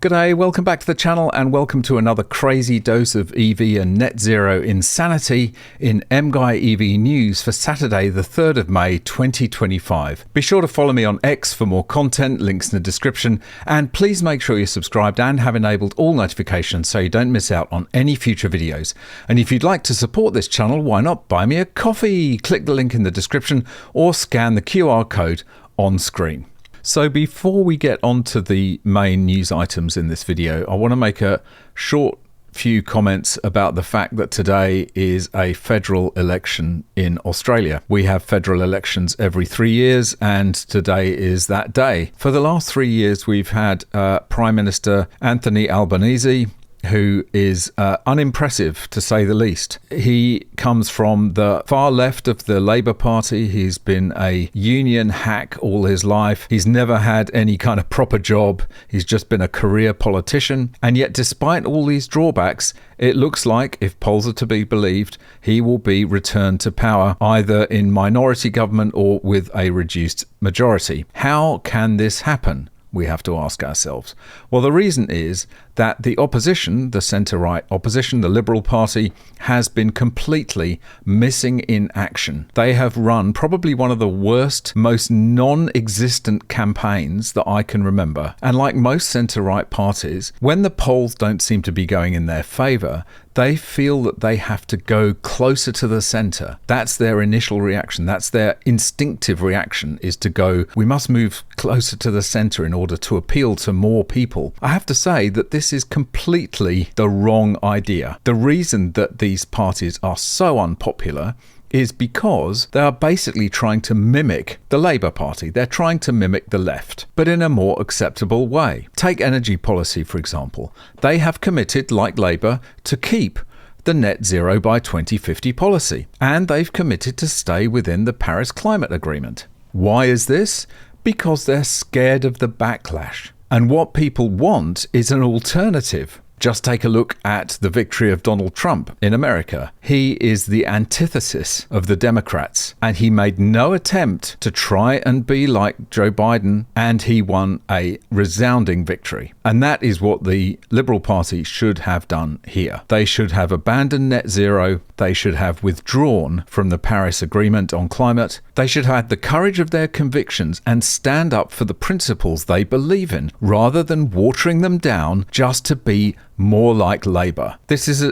G'day, welcome back to the channel and welcome to another crazy dose of EV and net zero insanity in MGUY EV news for Saturday the 3rd of May 2025. Be sure to follow me on X for more content, links in the description, and please make sure you're subscribed and have enabled all notifications so you don't miss out on any future videos. And if you'd like to support this channel, why not buy me a coffee? Click the link in the description or scan the QR code on screen. So before we get on to the main news items in this video, I want to make a short few comments about the fact that today is a federal election in Australia. We have federal elections every 3 years and today is that day. For the last 3 years, we've had Prime Minister Anthony Albanese, who is unimpressive to say the least. He comes from the far left of the Labour Party. He's been a union hack all his life. He's never had any kind of proper job. He's just been a career politician. And yet, despite all these drawbacks, it looks like, if polls are to be believed, he will be returned to power either in minority government or with a reduced majority. How can this happen? We have to ask ourselves. Well, the reason is that the opposition, the centre-right opposition, the Liberal Party, has been completely missing in action. They have run probably one of the worst, most non-existent campaigns that I can remember. And like most centre-right parties, when the polls don't seem to be going in their favour, they feel that they have to go closer to the centre. That's their initial reaction. That's their instinctive reaction, is to go, we must move closer to the centre in order to appeal to more people. I have to say that this is completely the wrong idea. The reason that these parties are so unpopular is because they are basically trying to mimic the Labour Party. They're trying to mimic the left, but in a more acceptable way. Take energy policy, for example. They have committed, like Labour, to keep the net zero by 2050 policy, and they've committed to stay within the Paris Climate Agreement. Why is this? Because they're scared of the backlash. And what people want is an alternative. Just take a look at the victory of Donald Trump in America. He is the antithesis of the Democrats, and he made no attempt to try and be like Joe Biden, and he won a resounding victory. And that is what the Liberal Party should have done here. They should have abandoned net zero. They should have withdrawn from the Paris Agreement on climate. They should have had the courage of their convictions and stand up for the principles they believe in, rather than watering them down just to be more like Labour. This is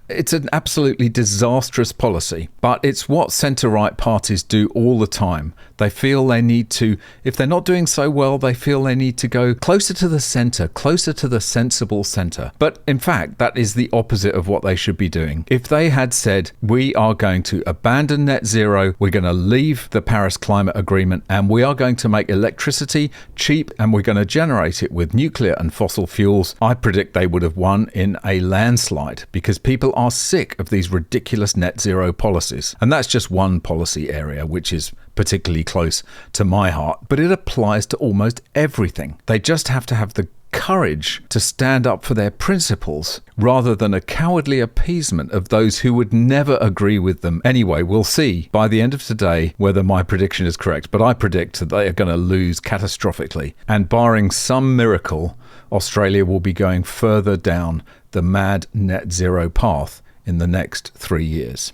it's an absolutely disastrous policy, but it's what centre-right parties do all the time. They feel they need to, if they're not doing so well, they feel they need to go closer to the centre, closer to the sensible centre. But in fact, that is the opposite of what they should be doing. If they had said, we are going to abandon net zero, we're going to leave the Paris Climate Agreement, and we are going to make electricity cheap, and we're going to generate it with nuclear and fossil fuels, I predict they would have won in a landslide, because people are sick of these ridiculous net zero policies. And that's just one policy area which is particularly close to my heart, but it applies to almost everything. They just have to have the courage to stand up for their principles rather than a cowardly appeasement of those who would never agree with them. Anyway, we'll see by the end of today whether my prediction is correct, but I predict that they are going to lose catastrophically, and barring some miracle, Australia will be going further down the mad net zero path in the next 3 years.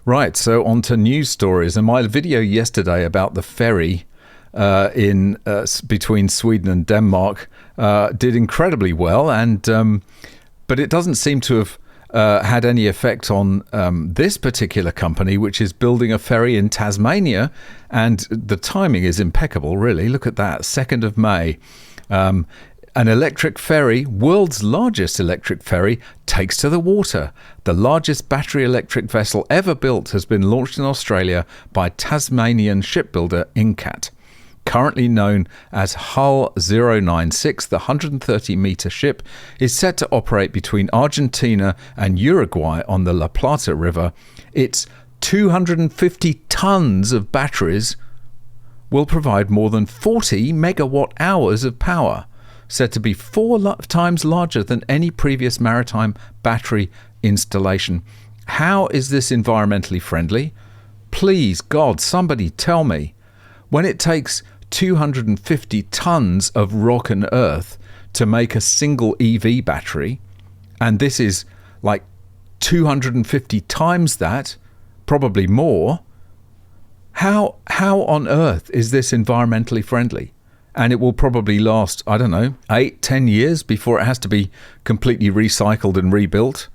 Right, so on to news stories. And my video yesterday about the ferry between Sweden and Denmark did incredibly well, but it doesn't seem to have had any effect on this particular company, which is building a ferry in Tasmania, and the timing is impeccable, really. Look at that, 2nd of May. An electric ferry, world's largest electric ferry, takes to the water. The largest battery electric vessel ever built has been launched in Australia by Tasmanian shipbuilder Incat. Currently known as Hull 096, the 130-metre ship is set to operate between Argentina and Uruguay on the La Plata River. Its 250 tons of batteries will provide more than 40 megawatt hours of power, said to be 4 times larger than any previous maritime battery installation. How is this environmentally friendly? Please, God, somebody tell me. When it takes 250 tons of rock and earth to make a single EV battery, and this is like 250 times that, probably more. How on earth is this environmentally friendly? And it will probably last, I don't know, 8-10 years before it has to be completely recycled and rebuilt.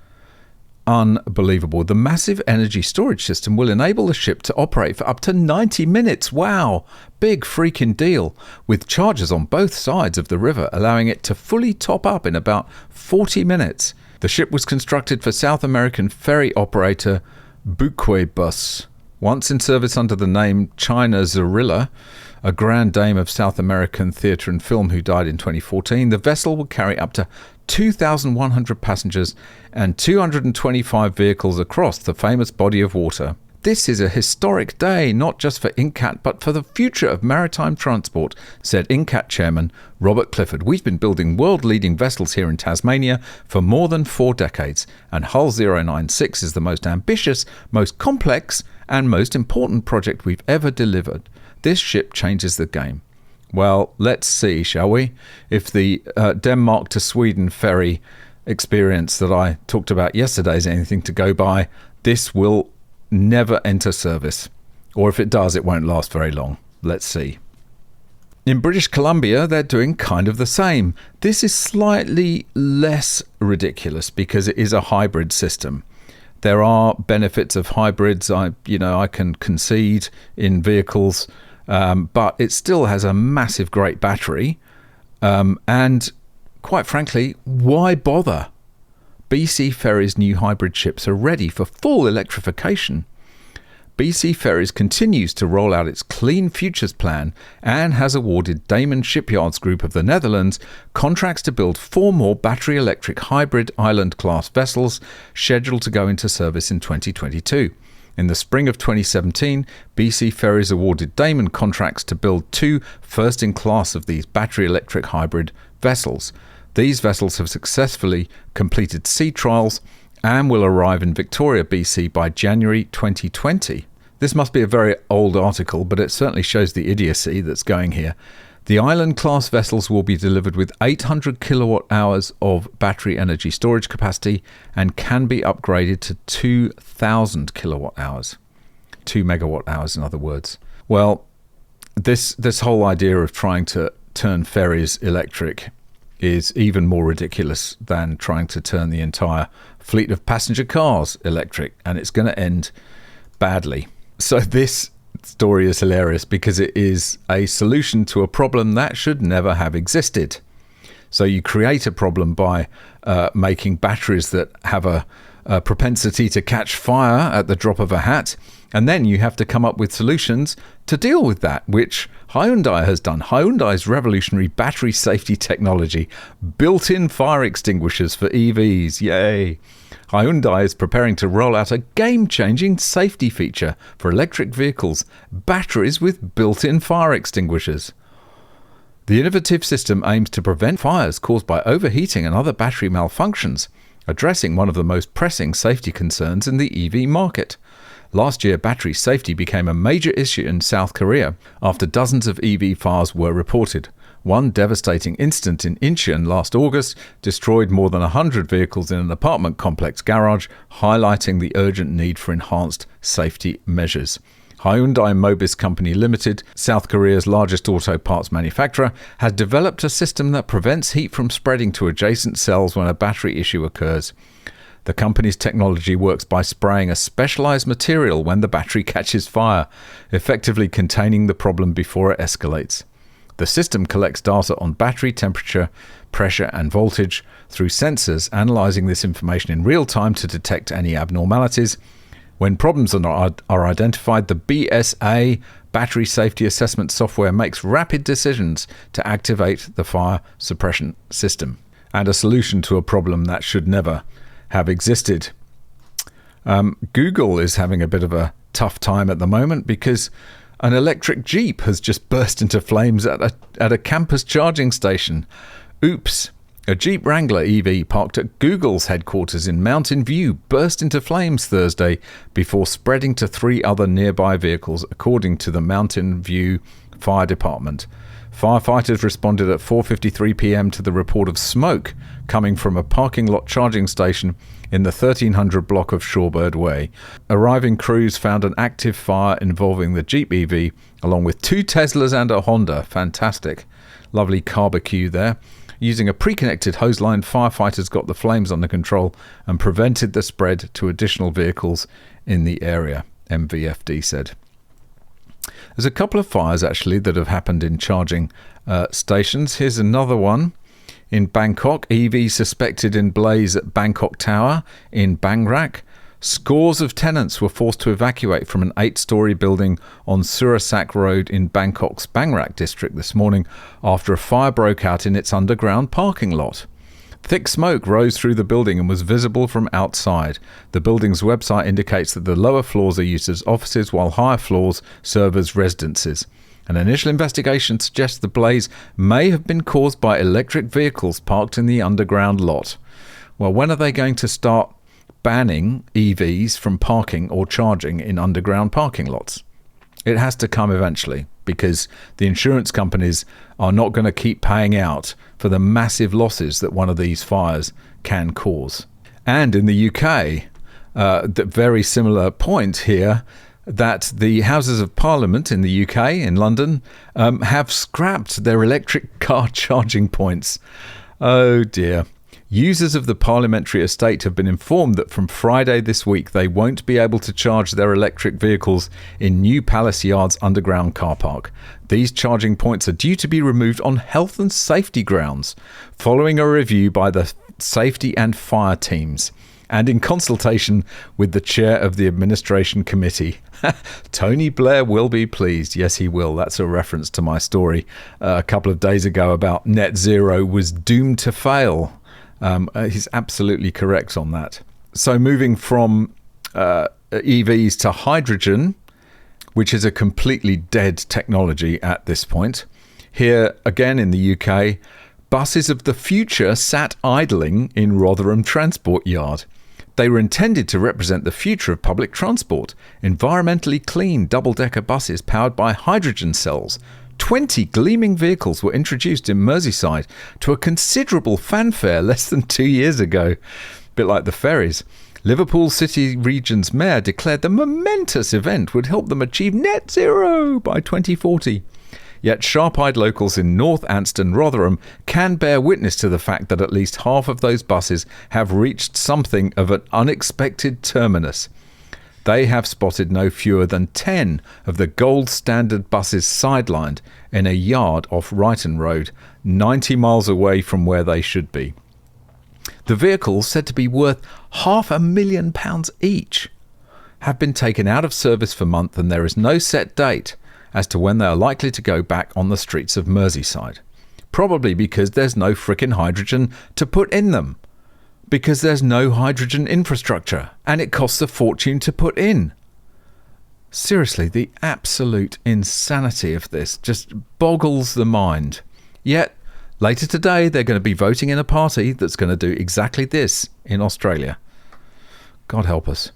Unbelievable. The massive energy storage system will enable the ship to operate for up to 90 minutes. Wow, big freaking deal. With chargers on both sides of the river, allowing it to fully top up in about 40 minutes. The ship was constructed for South American ferry operator MGUY Bus. Once in service under the name China Zorilla, a grand dame of South American theatre and film who died in 2014, the vessel will carry up to 2,100 passengers and 225 vehicles across the famous body of water. This is a historic day, not just for Incat, but for the future of maritime transport, said Incat chairman Robert Clifford. We've been building world-leading vessels here in Tasmania for more than 4 decades, and Hull 096 is the most ambitious, most complex, and most important project we've ever delivered. This ship changes the game. Well, let's see, shall we? If the Denmark to Sweden ferry experience that I talked about yesterday is anything to go by, this will never enter service. Or if it does, it won't last very long. Let's see. In British Columbia, they're doing kind of the same. This is slightly less ridiculous because it is a hybrid system. There are benefits of hybrids, I can concede in vehicles, but it still has a massive, great battery. And quite frankly, why bother? BC Ferries' new hybrid ships are ready for full electrification. BC Ferries continues to roll out its Clean Futures plan and has awarded Damen Shipyards Group of the Netherlands contracts to build 4 more battery electric hybrid island-class vessels scheduled to go into service in 2022. In the spring of 2017, BC Ferries awarded Damen contracts to build 2 first-in-class of these battery electric hybrid vessels. These vessels have successfully completed sea trials and will arrive in Victoria, BC by January 2020. This must be a very old article, but it certainly shows the idiocy that's going here. The island-class vessels will be delivered with 800 kilowatt hours of battery energy storage capacity and can be upgraded to 2,000 kilowatt hours. 2 megawatt hours, in other words. Well, this whole idea of trying to turn ferries electric is even more ridiculous than trying to turn the entire fleet of passenger cars electric, and it's going to end badly. So this story is hilarious because it is a solution to a problem that should never have existed. So you create a problem by making batteries that have a propensity to catch fire at the drop of a hat, and then you have to come up with solutions to deal with that, which Hyundai has done. Hyundai's revolutionary battery safety technology, built-in fire extinguishers for EVs, yay! Hyundai is preparing to roll out a game-changing safety feature for electric vehicles, batteries with built-in fire extinguishers. The innovative system aims to prevent fires caused by overheating and other battery malfunctions, addressing one of the most pressing safety concerns in the EV market. Last year, battery safety became a major issue in South Korea after dozens of EV fires were reported. One devastating incident in Incheon last August destroyed more than 100 vehicles in an apartment complex garage, highlighting the urgent need for enhanced safety measures. Hyundai Mobis Company Limited, South Korea's largest auto parts manufacturer, has developed a system that prevents heat from spreading to adjacent cells when a battery issue occurs. The company's technology works by spraying a specialized material when the battery catches fire, effectively containing the problem before it escalates. The system collects data on battery temperature, pressure, and voltage through sensors, analyzing this information in real time to detect any abnormalities. When problems are identified, the BSA battery safety assessment software makes rapid decisions to activate the fire suppression system, and a solution to a problem that should never have existed. Google is having a bit of a tough time at the moment because an electric Jeep has just burst into flames at a campus charging station. Oops. A Jeep Wrangler EV parked at Google's headquarters in Mountain View burst into flames Thursday before spreading to 3 other nearby vehicles, according to the Mountain View Fire Department. Firefighters responded at 4:53 p.m. to the report of smoke coming from a parking lot charging station in the 1300 block of Shorebird Way. Arriving crews found an active fire involving the Jeep EV, along with 2 Teslas and a Honda. Fantastic. Lovely barbecue there. Using a pre-connected hose line, firefighters got the flames under control and prevented the spread to additional vehicles in the area, MVFD said. There's a couple of fires actually that have happened in charging stations. Here's another one in Bangkok. EV suspected in blaze at Bangkok Tower in Bang Rak. Scores of tenants were forced to evacuate from an 8-storey building on Surasak Road in Bangkok's Bang Rak district this morning after a fire broke out in its underground parking lot. Thick smoke rose through the building and was visible from outside. The building's website indicates that the lower floors are used as offices while higher floors serve as residences. An initial investigation suggests the blaze may have been caused by electric vehicles parked in the underground lot. Well, when are they going to start banning EVs from parking or charging in underground parking lots? It has to come eventually, because the insurance companies are not going to keep paying out for the massive losses that one of these fires can cause. And in the UK, the very similar point here, that the Houses of Parliament in the UK, in London, have scrapped their electric car charging points. Oh dear. Users of the parliamentary estate have been informed that from Friday this week they won't be able to charge their electric vehicles in New Palace Yard's underground car park. These charging points are due to be removed on health and safety grounds, following a review by the safety and fire teams, and in consultation with the chair of the administration committee. Tony Blair will be pleased. Yes, he will. That's a reference to my story a couple of days ago about net zero was doomed to fail. He's absolutely correct on that. So moving from EVs to hydrogen, which is a completely dead technology at this point. Here again in the UK, buses of the future sat idling in Rotherham Transport Yard. They were intended to represent the future of public transport, environmentally clean double-decker buses powered by hydrogen cells. 20 gleaming vehicles were introduced in Merseyside to a considerable fanfare less than 2 years ago. A bit like the ferries. Liverpool City Region's mayor declared the momentous event would help them achieve net zero by 2040. Yet sharp-eyed locals in North Anston, Rotherham can bear witness to the fact that at least half of those buses have reached something of an unexpected terminus. They have spotted no fewer than 10 of the gold standard buses sidelined in a yard off Ryton Road, 90 miles away from where they should be. The vehicles, said to be worth £500,000 each, have been taken out of service for months, and there is no set date as to when they are likely to go back on the streets of Merseyside. Probably because there's no frickin' hydrogen to put in them. Because there's no hydrogen infrastructure and it costs a fortune to put in. Seriously, the absolute insanity of this just boggles the mind. Yet, later today, they're going to be voting in a party that's going to do exactly this in Australia. God help us.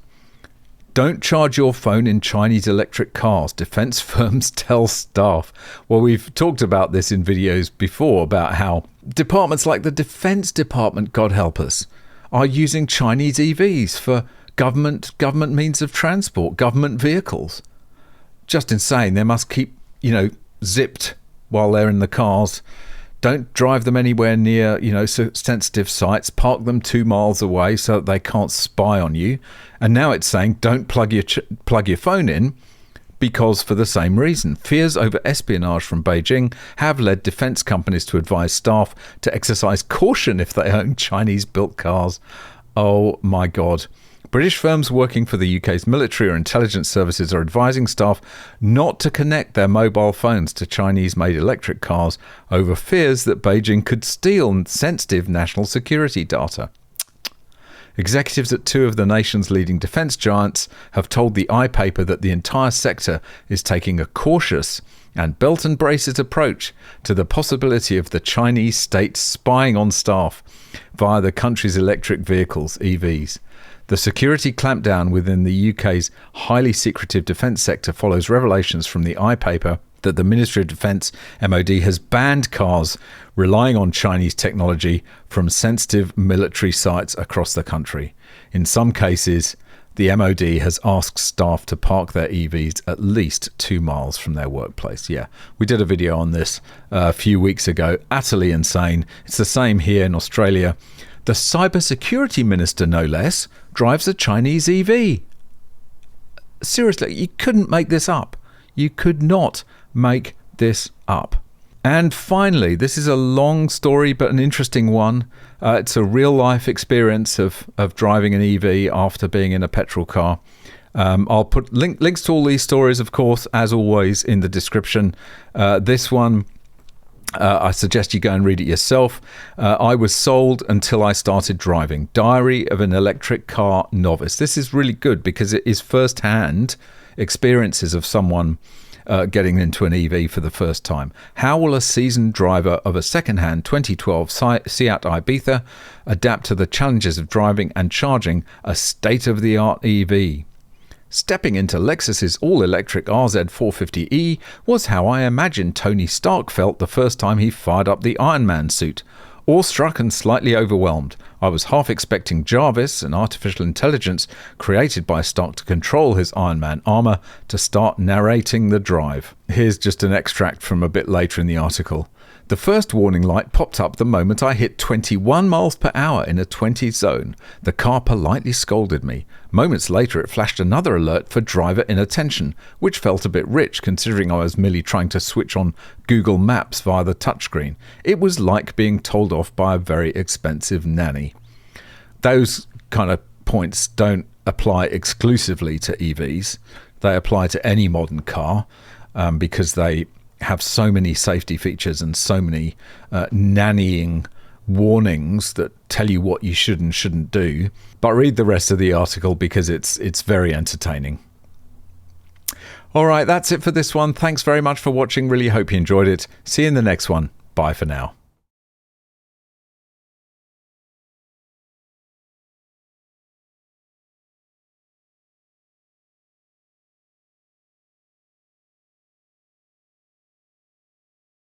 Don't charge your phone in Chinese electric cars, defence firms tell staff. Well, we've talked about this in videos before about how departments like the Defence Department, God help us, are using Chinese EVs for government means of transport, government vehicles. Just insane. They must keep, zipped while they're in the cars. Don't drive them anywhere near, sensitive sites. Park them 2 miles away so that they can't spy on you. And now it's saying don't plug your phone in, because for the same reason. Fears over espionage from Beijing have led defence companies to advise staff to exercise caution if they own Chinese-built cars. Oh my God. British firms working for the UK's military or intelligence services are advising staff not to connect their mobile phones to Chinese-made electric cars over fears that Beijing could steal sensitive national security data. Executives at 2 of the nation's leading defence giants have told the iPaper that the entire sector is taking a cautious and belt and braces approach to the possibility of the Chinese state spying on staff via the country's electric vehicles, EVs. The security clampdown within the UK's highly secretive defence sector follows revelations from the iPaper that the Ministry of Defence, MOD, has banned cars relying on Chinese technology from sensitive military sites across the country. In some cases, the MOD has asked staff to park their EVs at least 2 miles from their workplace. Yeah, we did a video on this a few weeks ago. Utterly insane. It's the same here in Australia. The cybersecurity minister, no less, drives a Chinese EV. Seriously, you couldn't make this up. You could not make this up. And finally, this is a long story, but an interesting one. It's a real life experience of driving an EV after being in a petrol car. I'll put links to all these stories, of course, as always, in the description. This one, I suggest you go and read it yourself. I was sold until I started driving. Diary of an Electric Car Novice. This is really good because it is first-hand experiences of someone getting into an EV for the first time. How will a seasoned driver of a second-hand 2012 Seat Ibiza adapt to the challenges of driving and charging a state-of-the-art EV? Stepping into Lexus's all-electric RZ450e was how I imagined Tony Stark felt the first time he fired up the Iron Man suit. Awestruck and slightly overwhelmed, I was half expecting Jarvis, an artificial intelligence created by Stark to control his Iron Man armor, to start narrating the drive. Here's just an extract from a bit later in the article. The first warning light popped up the moment I hit 21 miles per hour in a 20 zone. The car politely scolded me. Moments later it flashed another alert for driver inattention, which felt a bit rich considering I was merely trying to switch on Google Maps via the touchscreen. It was like being told off by a very expensive nanny. Those kind of points don't apply exclusively to EVs. They apply to any modern car because they have so many safety features and so many nannying warnings that tell you what you should and shouldn't do. But read the rest of the article because it's very entertaining. All right, that's it for this one. Thanks very much for watching. Really hope you enjoyed it. See you in the next one. Bye for now.